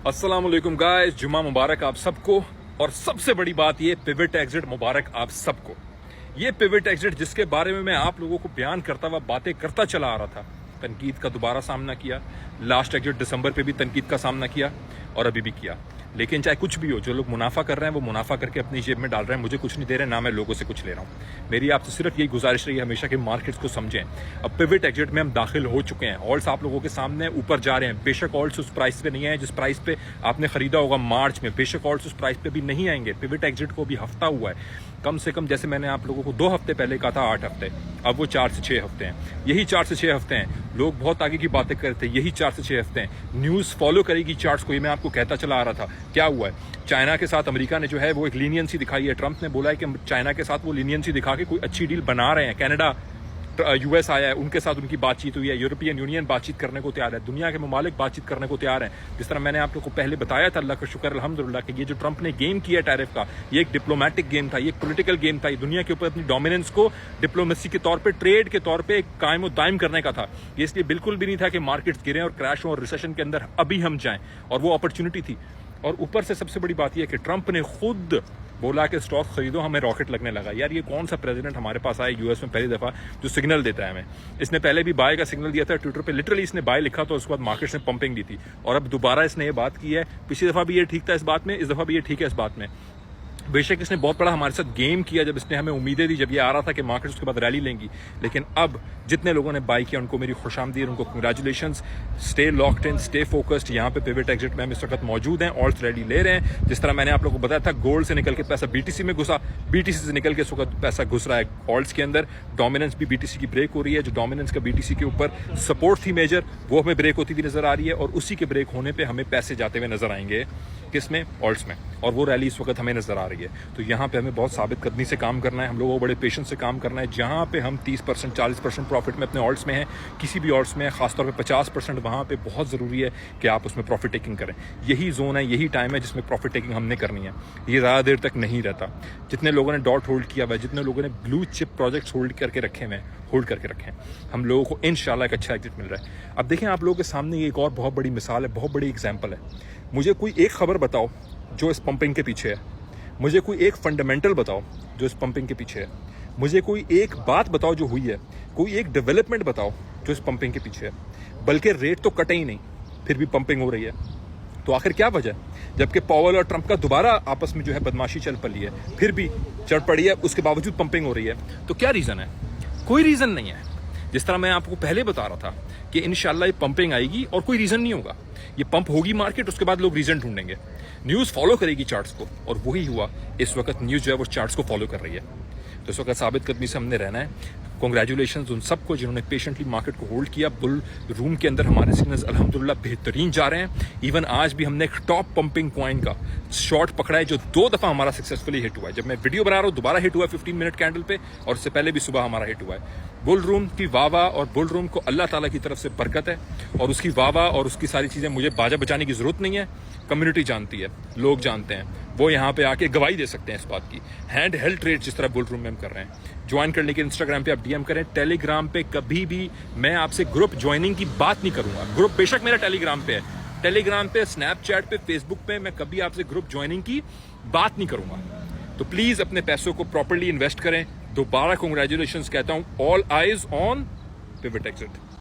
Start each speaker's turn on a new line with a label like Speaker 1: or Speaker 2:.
Speaker 1: अस्सलाम वालेकुम गाइस, जुमा मुबारक आप सबको। और सबसे बड़ी बात ये पिवट एग्जिट मुबारक आप सबको। ये पिवट एग्जिट जिसके बारे में मैं आप लोगों को बयान करता हुआ बातें करता चला आ रहा था, तनकीद का दोबारा सामना किया। लास्ट एग्जिट दिसंबर पे भी तनकीद का सामना किया और अभी भी किया। लेकिन चाहे कुछ भी हो, जो लोग मुनाफा कर रहे हैं वो मुनाफा करके अपनी जेब में डाल रहे हैं, मुझे कुछ नहीं दे रहे, ना मैं लोगों से कुछ ले रहा हूँ। मेरी आपसे सिर्फ यही गुजारिश रही है हमेशा कि मार्केट्स को समझें। अब पिवट एग्जिट में हम दाखिल हो चुके हैं, ऑल्ट्स आप लोगों के सामने ऊपर जा रहे हैं। बेशक ऑल्ट्स उस प्राइस पे नहीं आए जिस प्राइस पे आपने खरीदा होगा मार्च में, बेशक ऑल्ट्स उस प्राइस पे भी नहीं आएंगे। पिवट एग्जिट को भी हफ्ता हुआ है कम से कम, जैसे मैंने आप लोगों को 2 हफ्ते पहले कहा था 8 हफ्ते, अब वो 4 से 6 हफ्ते हैं। यही 4 से 6 हफ्ते हैं। लोग बहुत आगे की बातें करते हैं, यही 4 से 6 हफ्ते हैं। न्यूज़ फॉलो करेगी चार्ट्स को, ये मैं आपको कहता चला आ रहा था। क्या हुआ है, चाइना के साथ अमेरिका ने जो है वो एक लीनियंसी दिखाई है। ट्रंप ने बोला है कि चाइना के साथ वो लीनियंसी दिखा के कोई अच्छी डील बना रहे हैं। कनाडा यूएस आया है, उनके साथ उनकी बातचीत हुई है। यूरोपियन यूनियन बातचीत करने को तैयार है, दुनिया के ममालिक बातचीत करने को तैयार हैं। जिस तरह मैंने आप लोग को पहले बताया था, अल्लाह का शुक्र अल्हम्दुलिल्लाह, कि ये जो ट्रंप ने गेम किया टैरिफ का, ये एक डिप्लोमेटिक गेम था, ये एक पॉलिटिकल गेम था। ये दुनिया के ऊपर अपनी डोमिनेंस को डिप्लोमेसी के तौर पर, ट्रेड के तौर पर कायम दायम करने का था। ये इसलिए बिल्कुल भी नहीं था कि मार्केट्स गिरे और क्रैश हो और रिसेशन के अंदर अभी हम जाएं, और वो अपॉर्चुनिटी थी। और ऊपर से सबसे बड़ी बात यह कि ट्रंप ने खुद बोला कि स्टॉक खरीदो, हमें रॉकेट लगने लगा। यार ये कौन सा प्रेसिडेंट हमारे पास आया यूएस में पहली दफा जो सिग्नल देता है हमें। इसने पहले भी बाय का सिग्नल दिया था ट्विटर पे, लिटरली इसने बाय लिखा तो उसके बाद मार्केट ने पंपिंग दी थी। और अब दोबारा इसने ये बात की है। पिछली दफा भी ये ठीक था इस बात में, इस दफा भी ये ठीक है इस बात में। बेशक इसने बहुत बड़ा हमारे साथ गेम किया जब इसने हमें उम्मीदें दी, जब ये आ रहा था कि मार्केट उसके बाद रैली लेंगी। लेकिन अब जितने लोगों ने बाई किया उनको मेरी खुशामदीद, उनको congratulations. Stay locked in, stay focused. यहाँ पे पिवट एग्जिट में हम इस वक्त मौजूद हैं, ऑल्ट्स रैली ले रहे हैं। जिस तरह मैंने आप लोगों को बताया था, गोल्ड से निकल के पैसा बीटीसी में घुसा, बीटीसी से निकल के इस वक्त पैसा घुस रहा है ऑल्ट्स के अंदर। डोमिनेंस भी बीटीसी की ब्रेक हो रही है। जो डोमिनेंस का बीटीसी के ऊपर सपोर्ट थी मेजर, वो हमें ब्रेक होती हुई नजर आ रही है। और उसी के ब्रेक होने पर हमें पैसे जाते हुए नजर आएंगे, किसमें, ऑल्ट्स में। और वो रैली इस वक्त हमें नजर आ रही है। तो यहाँ पे हमें बहुत साबित कदमी से काम करना है, हम लोगों को बड़े पेशेंस से काम करना है। जहाँ पे हम 30% 40% प्रॉफिट में अपने ऑल्ट्स में हैं, किसी भी ऑल्ट्स में खासतौर पे 50%, वहाँ पे बहुत ज़रूरी है कि आप उसमें प्रॉफिट टेकिंग करें। यही जोन है, यही टाइम है जिसमें प्रॉफिट टेकिंग हमने करनी है। ये ज़्यादा देर तक नहीं रहता। जितने लोगों ने डॉट होल्ड किया हुआ है, जितने लोगों ने ब्लू चिप प्रोजेक्ट्स होल्ड करके रखे हुए हैं, होल्ड करके रखे हैं, हम लोगों को इंशाल्लाह एक अच्छा एग्जिट मिल रहा है। अब देखें, आप लोगों के सामने ये एक और बहुत बड़ी मिसाल है, बहुत बड़ी एग्जाम्पल है। मुझे कोई एक खबर बताओ जो इस पंपिंग के पीछे है। मुझे कोई एक फंडामेंटल बताओ जो इस पंपिंग के पीछे है। मुझे कोई एक बात बताओ जो हुई है, कोई एक डेवलपमेंट बताओ जो इस पंपिंग के पीछे है। बल्कि रेट तो कटे ही नहीं, फिर भी पंपिंग हो रही है। तो आखिर क्या वजह है? जबकि पावेल और ट्रंप का दोबारा आपस में जो है बदमाशी चल पड़ी है, फिर भी चढ़ पड़ी है, उसके बावजूद पंपिंग हो रही है। तो क्या रीज़न है? कोई रीज़न नहीं है। जिस तरह मैं आपको पहले बता रहा था कि इंशाल्लाह ये पंपिंग आएगी और कोई रीज़न नहीं होगा। ये पंप होगी मार्केट, उसके बाद लोग रीज़न ढूंढेंगे। न्यूज़ फॉलो करेगी चार्ट्स को, और वही हुआ। इस वक्त न्यूज़ जो है वो चार्ट्स को फॉलो कर रही है। तो इस वक्त साबित कदमी से हमने रहना है। कॉन्ग्रेचुलेशन उन सबको जिन्होंने पेशेंटली मार्केट को होल्ड किया। बुल रूम के अंदर हमारे सिग्नल्स अल्हम्दुलिल्लाह बेहतरीन जा रहे हैं। इवन आज भी हमने एक टॉप पंपिंग कॉइन का शॉर्ट पकड़ा है जो 2 दफ़ा हमारा सक्सेसफुली हिट हुआ है। जब मैं वीडियो बना रहा हूँ दोबारा हिट हुआ है 15 मिनट कैंडल पे, और उससे पहले भी सुबह हमारा हिट हुआ है। बुल रूम की वावा, और बुल रूम को अल्लाह ताला की तरफ से बरकत है। और उसकी वावा और उसकी सारी चीज़ें मुझे बाजा बचाने की ज़रूरत नहीं है। कम्युनिटी जानती है, लोग जानते हैं, वो यहाँ पे आके गवाही दे सकते हैं इस बात की। हैंड हेल्ड ट्रेड जिस तरह बुल रूम में हम कर रहे हैं। ज्वाइन करने के इंस्टाग्राम पे आप डीएम करें। टेलीग्राम पे कभी भी मैं आपसे ग्रुप ज्वाइनिंग की बात नहीं करूंगा। ग्रुप बेशक मेरा टेलीग्राम पे है, टेलीग्राम पे, स्नैपचैट पे, फेसबुक पे मैं कभी आपसे ग्रुप ज्वाइनिंग की बात नहीं करूंगा। तो प्लीज अपने पैसों को प्रॉपर्ली इन्वेस्ट करें। दोबारा कांग्रेचुलेशंस कहता हूं। All eyes on pivot exit.